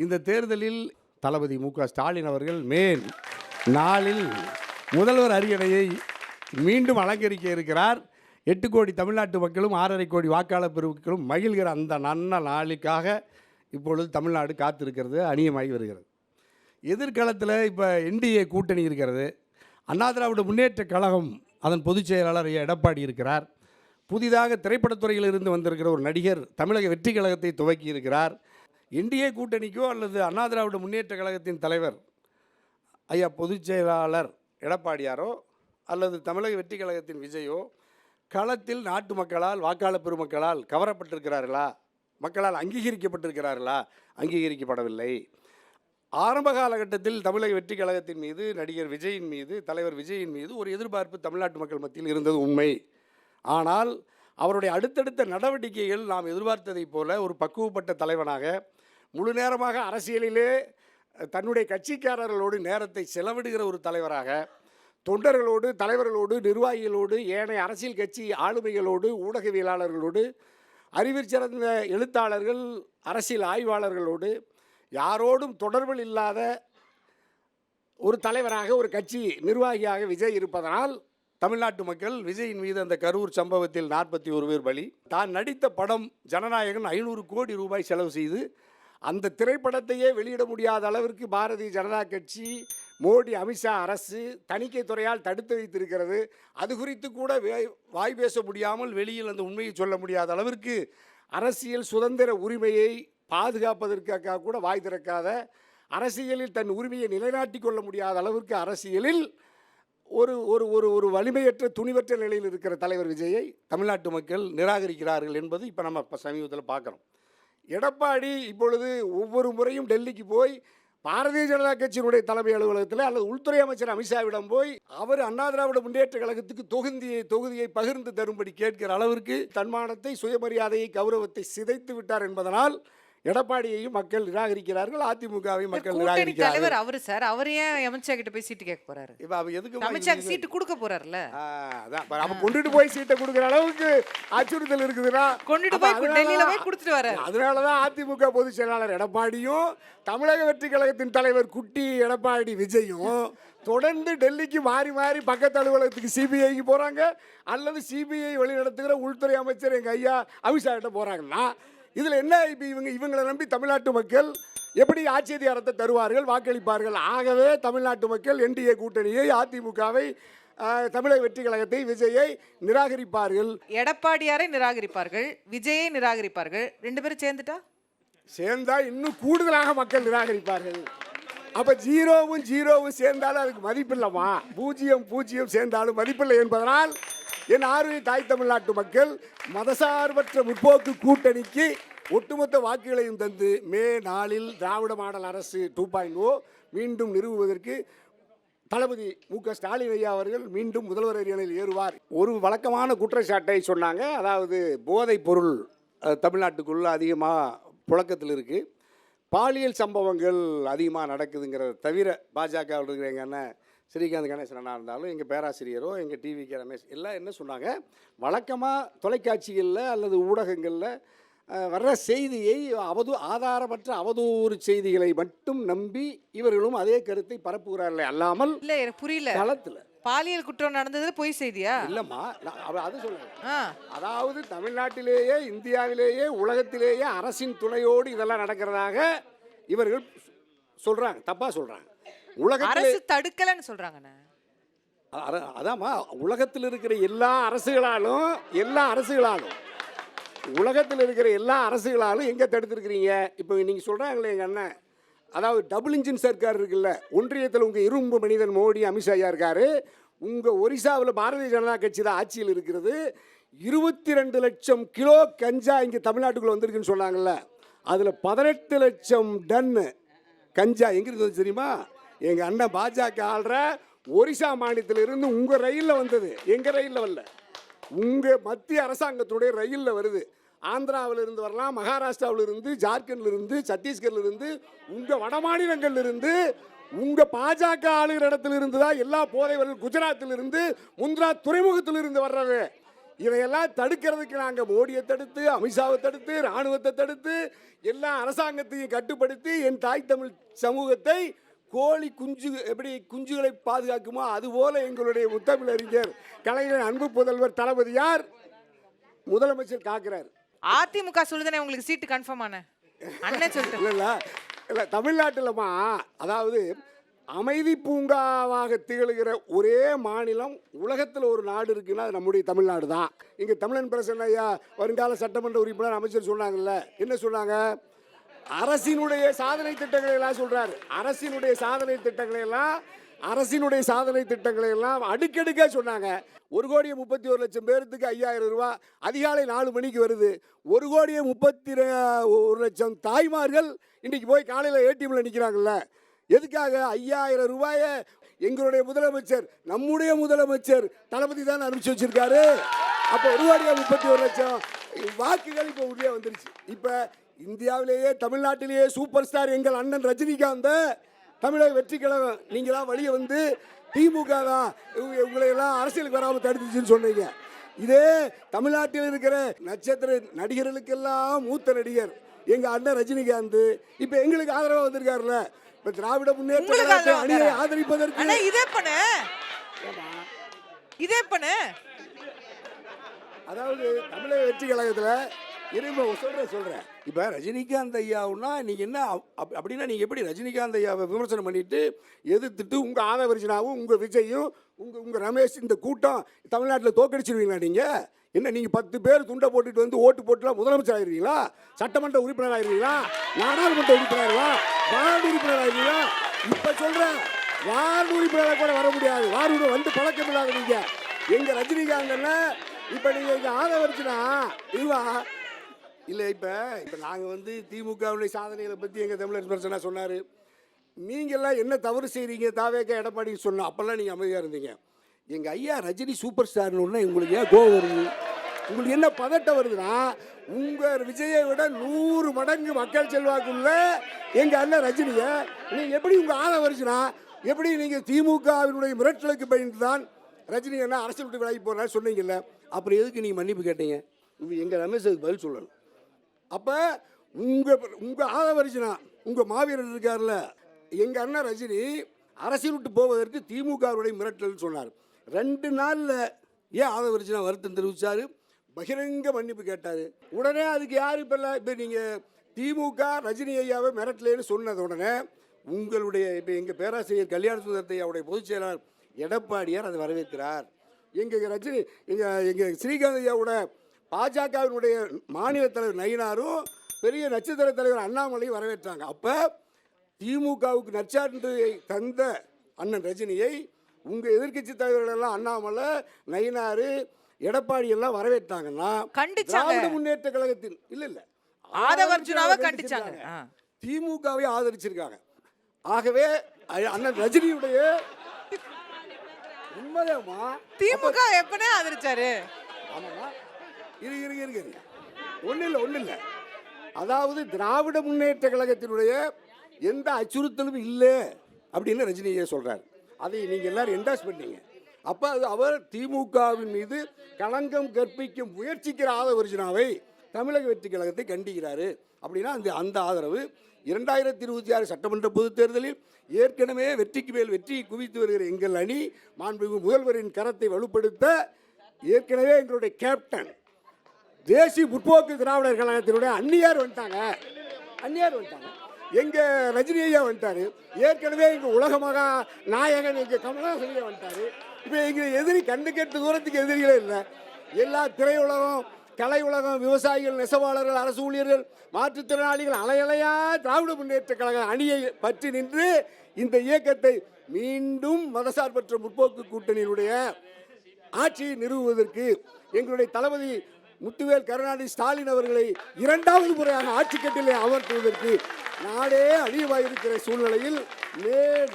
இந்த தேர்தலில் தளபதி மு.க.ஸ்டாலின் அவர்கள் மே 4 முதல்வர் அரியணையை மீண்டும் அலங்கரிக்க இருக்கிறார். 8 கோடி தமிழ்நாட்டு மக்களும் 6.5 கோடி வாக்காளர் பெருமக்களும் மகிழ்கிற அந்த நல்ல நாளுக்காக இப்பொழுது தமிழ்நாடு காத்திருக்கிறது, அணியமாகி வருகிறது. எதிர்காலத்தில் இப்போ என்டிஏ கூட்டணி இருக்கிறது. அண்ணா திராவிட முன்னேற்ற கழகம் அதன் பொதுச் செயலாளர் எடப்பாடி இருக்கிறார். புதிதாக திரைப்படத்துறையில் இருந்து வந்திருக்கிற ஒரு நடிகர் தமிழக வெற்றி கழகத்தை துவக்கி இருக்கிறார். என்டிஏ கூட்டணிக்கோ அல்லது அண்ணா திராவிட முன்னேற்ற கழகத்தின் தலைவர் ஐயா பொதுச் செயலாளர் எடப்பாடியாரோ அல்லது தமிழக வெற்றி கழகத்தின் விஜயோ களத்தில் நாட்டு மக்களால் வாக்காளர் பெருமக்களால் கவரப்பட்டிருக்கிறார்களா, மக்களால் அங்கீகரிக்கப்பட்டிருக்கிறார்களா? அங்கீகரிக்கப்படவில்லை. ஆரம்ப காலகட்டத்தில் தமிழக வெற்றி கழகத்தின் மீது நடிகர் விஜயின் மீது தலைவர் விஜயின் மீது ஒரு எதிர்பார்ப்பு தமிழ்நாட்டு மக்கள் மத்தியில் இருந்தது உண்மை. ஆனால் அவருடைய அடுத்தடுத்த நடவடிக்கைகள் நாம் எதிர்பார்த்ததைப் போல ஒரு பக்குவப்பட்ட தலைவனாக முழு நேரமாக அரசியலிலே தன்னுடைய கட்சிக்காரர்களோடு நேரத்தை செலவிடுகிற ஒரு தலைவராக, தொண்டர்களோடு, தலைவர்களோடு, நிர்வாகிகளோடு, ஏனைய அரசியல் கட்சி ஆளுமைகளோடு, ஊடகவியலாளர்களோடு, அறிவிற் சிறந்த எழுத்தாளர்கள், அரசியல் ஆய்வாளர்களோடு யாரோடும் தொடர்பில் இல்லாத ஒரு தலைவராக, ஒரு கட்சி நிர்வாகியாக விஜய் இருப்பதனால் தமிழ்நாட்டு மக்கள் விஜயின் மீது அந்த கரூர் சம்பவத்தில் 41 பேர் பலி, தான் நடித்த படம் ஜனநாயகன் 500 கோடி ரூபாய் செலவு செய்து அந்த திரைப்படத்தையே வெளியிட முடியாத அளவிற்கு பாரதிய ஜனதா கட்சி, மோடி அமித்ஷா அரசு தணிக்கை துறையால் தடுத்து வைத்திருக்கிறது. அது குறித்து கூட வாய் பேச முடியாமல் வெளியில் அந்த உண்மையை சொல்ல முடியாத அளவிற்கு அரசியல் சுதந்திர உரிமையை பாதுகாப்பதற்காக கூட வாய் திறக்காத, அரசியலில் தன் உரிமையை நிலைநாட்டி கொள்ள முடியாத அளவிற்கு அரசியலில் ஒரு ஒரு ஒரு ஒரு வலிமையற்ற துணிவற்ற நிலையில் இருக்கிற தலைவர் விஜயை தமிழ்நாட்டு மக்கள் நிராகரிக்கிறார்கள் என்பது இப்போ நம்ம சமீபத்தில் பார்க்குறோம். எடப்பாடி இப்பொழுது ஒவ்வொரு முறையும் டெல்லிக்கு போய் பாரதிய ஜனதா கட்சியினுடைய தலைமை அலுவலகத்தில் அல்லது உள்துறை அமைச்சர் அமித்ஷாவிடம் போய் அவர் அண்ணா திராவிட முன்னேற்ற கழகத்துக்கு தொகுதியை பகிர்ந்து தரும்படி கேட்கிற அளவிற்கு தன்மானத்தை, சுயமரியாதையை, கௌரவத்தை சிதைத்து விட்டார் என்பதனால் எடப்பாடியையும் மக்கள் நிராகரிக்கிறார்கள், அதிமுகவையும் மக்கள் நிராகரிக்கிறார்கள். தலைவர் அவரு சார், அவர் ஏன் அமித்ஷா கிட்ட போய் சீட்டு கேட்க போறாரு? இப்ப அவ எதுக்கு அமித்ஷா சீட்டு கொடுக்க போறாருல? அதான் அவ கொண்டுட்டு போய் சீட்டை கொடுக்குற அளவுக்கு அச்சுறுத்தல் இருக்குதுன்னா கொண்டுட்டு போய் டெல்லியில போய் கொடுத்துட்டு வர. அதனாலதான் அதிமுக பொதுச் செயலாளர் எடப்பாடியும் தமிழக வெற்றி கழகத்தின் தலைவர் குட்டி எடப்பாடி விஜயும் தொடர்ந்து டெல்லிக்கு மாறி மாறி பக்கத்து அலுவலகத்துக்கு சிபிஐக்கு போறாங்க, அல்லது சிபிஐ வழிநடத்துகிற உள்துறை அமைச்சர் எங்க ஐயா அமித்ஷா கிட்ட போறாங்கன்னா இதில் என்ன? இப்போ இவங்களை நம்பி தமிழ்நாட்டு மக்கள் எப்படி ஆட்சி அதிகாரத்தை தருவார்கள், வாக்களிப்பார்கள்? ஆகவே தமிழ்நாட்டு மக்கள் என்டிஏ கூட்டணியை, அதிமுகவை, தமிழக வெற்றி கழகத்தை, விஜயை நிராகரிப்பார்கள். எடப்பாடியாரை நிராகரிப்பார்கள், விஜயை நிராகரிப்பார்கள். 2 பேரும் சேர்ந்தா இன்னும் கூடுதலாக மக்கள் நிராகரிப்பார்கள். அப்போ ஜீரோவும் சேர்ந்தாலும் அதுக்கு மதிப்பில்லைமா? 0 சேர்ந்தாலும் மதிப்பில்லை என்பதனால் என் ஆர்வ தாய் தமிழ்நாட்டு மக்கள் மதசார்பற்ற முற்போக்கு கூட்டணிக்கு ஒட்டுமொத்த வாக்குகளையும் தந்து மே 4 திராவிட மாடல் அரசு 2.0 மீண்டும் நிறுவுவதற்கு தளபதி மு.க.ஸ்டாலின் ஐயா அவர்கள் மீண்டும் முதல்வர் அரியணையில் ஏறுவார். ஒரு வழக்கமான குற்றச்சாட்டை சொன்னாங்க. அதாவது போதைப் பொருள் தமிழ்நாட்டுக்குள்ள அதிகமாக புழக்கத்தில் இருக்குது, பாலியல் சம்பவங்கள் அதிகமாக நடக்குதுங்கிறத தவிர பாஜகவில் இருக்கிற எங்கள் அண்ணன் ஸ்ரீகாந்த் கணேசன் அண்ணா இருந்தாலும், எங்கள் பேராசிரியரோ, எங்கள் டிவி.கே. ரமேஷ் எல்லாம் என்ன சொன்னாங்க, வழக்கமாக தொலைக்காட்சிகளில் அல்லது ஊடகங்களில் வர்ற செய்தியை ஆதாரமற்ற அவதூறு செய்திகளை மட்டும் நம்பி இவர்களும் அதே கருத்தை பரப்புகிறார்களே அல்லாமல். இல்லை, எனக்கு புரியல. களத்தில் பாலியல் குற்றம் நடந்தது பொய் செய்தியா? இல்லைம்மா, அது சொல்லுங்க. அதாவது தமிழ்நாட்டிலேயே, இந்தியாவிலேயே, உலகத்திலேயே அரசின் துணையோடு இதெல்லாம் நடக்கிறதாக இவர்கள் சொல்கிறாங்க, தப்பாக சொல்கிறாங்க. அரசு தடுக்கலன்னு சொல்றாங்க. அதாம்மா, உலகத்தில் இருக்கிற எல்லா அரசுகளாலும் உலகத்தில் இருக்கிற எல்லா அரசுகளாலும் எங்கே தடுத்துருக்கிறீங்க? இப்போ நீங்கள் சொல்கிறாங்களே எங்கள் அண்ணன், அதாவது டபுள் இன்ஜின் சர்க்கார் இருக்குல்ல, ஒன்றியத்தில் உங்கள் இரும்பு மனிதன் மோடி அமித்ஷா இருக்காரு, உங்கள் ஒரிசாவில் பாரதிய ஜனதா கட்சி தான் ஆட்சியில் இருக்கிறது. 22 லட்சம் கிலோ கஞ்சா இங்கே தமிழ்நாட்டுக்குள்ளே வந்திருக்குன்னு சொன்னாங்கல்ல, அதில் 18 லட்சம் டன்னு கஞ்சா எங்கே இருந்தது தெரியுமா? எங்கள் அண்ணன் பாஜக ஆள்ற ஒரிசா மாநிலத்திலிருந்து உங்கள் ரயிலில் வந்தது, எங்கள் ரயிலில் வரல, உங்கள் மத்திய அரசாங்கத்துடைய ரயிலில் வருது. ஆந்திராவிலிருந்து வரலாம், மகாராஷ்டிராவிலிருந்து, ஜார்க்கண்ட்லேருந்து, சத்தீஸ்கர்லேருந்து, உங்கள் வட மாநிலங்கள்லேருந்து, உங்கள் பாஜக ஆளுகிற இடத்துல இருந்து தான் எல்லா போதைவர்கள் குஜராத்திலிருந்து, முந்த்ரா துறைமுகத்திலிருந்து வர்றது. இதையெல்லாம் தடுக்கிறதுக்கு நாங்கள் மோடியை தடுத்து, அமித்ஷாவை தடுத்து, இராணுவத்தை தடுத்து, எல்லா அரசாங்கத்தையும் கட்டுப்படுத்தி என் தாய் தமிழ் சமூகத்தை கோழி குஞ்சு எப்படி குஞ்சுகளை பாதுகாக்குமோ அதுபோல எங்களுடைய முத்தமிழறிஞர் கலைஞர் அன்பு புதல்வர் தளபதியார் முதலமைச்சர் காக்கிறார். அதிமுக சொல்லுதானே உங்களுக்கு சீட்டு கன்ஃபார்ம் ஆன அண்ணன் சொல்லிட்டு இல்லை தமிழ்நாட்டிலமா, அதாவது அமைதி பூங்காவாக திகழ்கிற ஒரே மாநிலம் உலகத்தில் ஒரு நாடு இருக்குன்னா அது நம்முடைய தமிழ்நாடு தான். இங்கே தமிழன் பிரசன்ன ஐயா வருங்கால சட்டமன்ற உறுப்பினர் அமைச்சர் சொன்னாங்கல்ல, என்ன சொன்னாங்க? அரசினுடைய சாதனை திட்டங்களை எல்லாம் சொல்றாரு. அரசினுடைய சாதனை திட்டங்களை எல்லாம் அடுக்கடுக்க சொன்னாங்க. 1,31,00,000 பேருக்கு 5,000 ரூபாய் அதிகாலை 4 மணிக்கு வருது. 1,31,00,000 தாய்மார்கள் இன்னைக்கு போய் காலையில் ஏடிஎம்ல நிற்கிறாங்கல்ல. எதுக்காக? 5,000 ரூபாயை எங்களுடைய முதலமைச்சர், நம்முடைய முதலமைச்சர் தளபதி தான் அனுப்பிச்சு வச்சிருக்காரு. அப்போ 1,31,00,000 வாக்குகள் இப்போ உள்ளே வந்துருச்சு. இப்போ இந்தியாவிலேயே தமிழ்நாட்டிலேயே சூப்பர் ஸ்டார் எங்கள் அண்ணன் ரஜினிகாந்த், தமிழக வெற்றி கழகம் நீங்களாம் வழியை வந்து திமுக தான் உங்களையெல்லாம் அரசியலுக்கு வராமல் தடுத்துச்சுன்னு சொன்னீங்க. இதே தமிழ்நாட்டில் இருக்கிற நட்சத்திர நடிகர்களுக்கெல்லாம் மூத்த நடிகர் எங்கள் அண்ணன் ரஜினிகாந்த் இப்போ எங்களுக்கு ஆதரவாக வந்திருக்காருல்ல. இப்போ திராவிட முன்னேற்ற கழகத்தை அணியை ஆதரிப்பதற்கு இதே பண்ணு அதாவது தமிழக வெற்றி கழகத்தில் சொல்கிறேன். இப்போ ரஜினிகாந்த் ஐயாவுன்னா நீங்கள் என்ன அப்படின்னா நீங்கள் எப்படி ரஜினிகாந்த் ஐயாவை விமர்சனம் பண்ணிட்டு எதிர்த்துட்டு உங்கள் ஆதவர்ஜனாவும் உங்கள் விஜயும் உங்கள் ரமேஷ் இந்த கூட்டம் தமிழ்நாட்டில் தோக்கடிச்சிருவீங்களா? நீங்கள் என்ன நீங்கள் 10 பேர் துண்டை போட்டுட்டு வந்து ஓட்டு போட்டுலாம் முதலமைச்சர் ஆயிருவீங்களா? சட்டமன்ற உறுப்பினர் ஆயிருவீங்களா? நாடாளுமன்ற உறுப்பினர்களா? வார்டு உறுப்பினர் ஆயிருவீங்களா? இப்போ சொல்கிறேன், வார்டு உறுப்பினராக கூட வர முடியாது. வார்டு வந்து பழக்கம் இல்லாத நீங்கள் எங்கள் ரஜினிகாந்த் இப்போ நீங்கள் இங்கே ஆதவர்ஜனா இதுவா இல்லை. இப்போ நாங்கள் வந்து திமுகவுடைய சாதனைகளை பற்றி எங்கள் தமிழர் பிரச்சனை சொன்னார். நீங்கள்லாம் என்ன தவறு செய்கிறீங்க தாவேக்க எடப்பாடி சொன்னோம். அப்போல்லாம் நீங்கள் அமைதியாக இருந்தீங்க. எங்கள் ஐயா ரஜினி சூப்பர் ஸ்டார்னு ஒன்று உங்களுக்கு ஏன் கோவம் வருது? உங்களுக்கு என்ன பதட்டம் வருதுன்னா, உங்கள் விஜயை விட 100 மடங்கு மக்கள் செல்வாக்குள்ள எங்கள் அண்ணன் ரஜினியை நீங்கள் எப்படி உங்கள் ஆதரவு வருச்சுன்னா, எப்படி நீங்கள் திமுகவினுடைய மிரட்டலுக்கு பயந்து தான் ரஜினி என்ன அரசியல் விட்டு விலகி போகிறாரு சொன்னீங்கல்ல, அப்புறம் எதுக்கு நீங்கள் மன்னிப்பு கேட்டீங்க? எங்கள் ரமேஷுக்கு பதில் சொல்லணும். அப்போ உங்கள் ஆதவரிச்சுனா உங்கள் மாவீரர் இருக்கார்ல, எங்கள் அண்ணன் ரஜினி அரசியல் விட்டு போவதற்கு திமுகவுடைய மிரட்டல்னு சொன்னார். 2 நாளில் ஏன் ஆதவரிச்சுனா வருத்தம் தெரிவித்தார், பகிரங்க மன்னிப்பு கேட்டார். உடனே அதுக்கு யார் இப்போ நீங்கள் திமுக ரஜினி ஐயாவை மிரட்டலேன்னு சொன்னது உடனே உங்களுடைய இப்போ எங்கள் பேராசிரியர் கல்யாண சுந்தரத்தை அவருடைய பொதுச் செயலாளர் எடப்பாடியார் அதை வரவேற்கிறார். எங்கள் ரஜினி எங்கள் ஸ்ரீகாந்த் ஐயாவோட பாஜகவினுடைய மாநில தலைவர் நயினாரும் பெரிய நட்சத்திர தலைவர் அண்ணாமலையும் வரவேற்றாங்க. அப்போ திமுகவுக்கு நற்சான்றிதழை தந்த அண்ணன் ரஜினியை உங்கள் எதிர்க்கட்சி தலைவர்களெல்லாம் அண்ணாமலை, நயினார், எடப்பாடி எல்லாம் வரவேற்றாங்கன்னா திராவிட முன்னேற்ற கழகத்தின் இல்லை திமுகவை ஆதரிச்சிருக்காங்க. ஆகவே அண்ணன் ரஜினியுடைய உண்மையாமா திமுக எப்பனே ஆதரிச்சாரு. ஆமாமா, ஒன்றும் இல்லை. அதாவது திராவிட முன்னேற்ற கழகத்தினுடைய எந்த அச்சுறுத்தலும் இல்லை அப்படின்னு ரஜினியை சொல்கிறார். அதை நீங்கள் எல்லாரும் என்டாஸ் பண்ணீங்க. அப்போ அது அவர் திமுகவின் மீது களங்கம் கற்பிக்கும் முயற்சிக்கிற ஆதவர்ஜனாவை தமிழக வெற்றி கழகத்தை கண்டிக்கிறாரு. அப்படின்னா அந்த ஆதரவு 2026 சட்டமன்ற பொதுத் தேர்தலில் ஏற்கனவே வெற்றிக்கு மேல் வெற்றி குவித்து வருகிற எங்கள் அணி மாண்புமிகு முதல்வரின் கரத்தை வலுப்படுத்த ஏற்கனவே எங்களுடைய கேப்டன் தேசிய முற்போக்கு திராவிடர் கழகத்தினுடைய அந்நியார் வந்துட்டாங்க. எங்கள் ரஜினி ஐயா வந்துட்டார். ஏற்கனவே எங்கள் உலகமாக நாயகன் எங்கள் கமலஹாசன் ஐயா வந்துட்டார். இப்போ எங்கள் எதிரி கண்டு கெட்ட தூரத்துக்கு எதிரிகளே இல்லை. எல்லா திரையுலகம், கலை உலகம், விவசாயிகள், நெசவாளர்கள், அரசு ஊழியர்கள், மாற்றுத்திறனாளிகள் அலையலையா திராவிட முன்னேற்ற கழக அணியை பற்றி நின்று இந்த இயக்கத்தை மீண்டும் மதசார்பற்ற முற்போக்கு கூட்டணியினுடைய ஆட்சியை நிறுவுவதற்கு எங்களுடைய தளபதி முத்துவேல் கருணாநிதி ஸ்டாலின் அவர்களை 2வது முறையாக ஆட்சி கட்டிலே அமர்த்துவதற்கு நாடே அழிவாயிருக்கிற சூழ்நிலையில்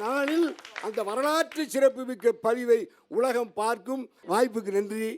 நாளில் அந்த வரலாற்று சிறப்புமிக்க பதிவை உலகம் பார்க்கும் வாய்ப்புக்கு நன்றி.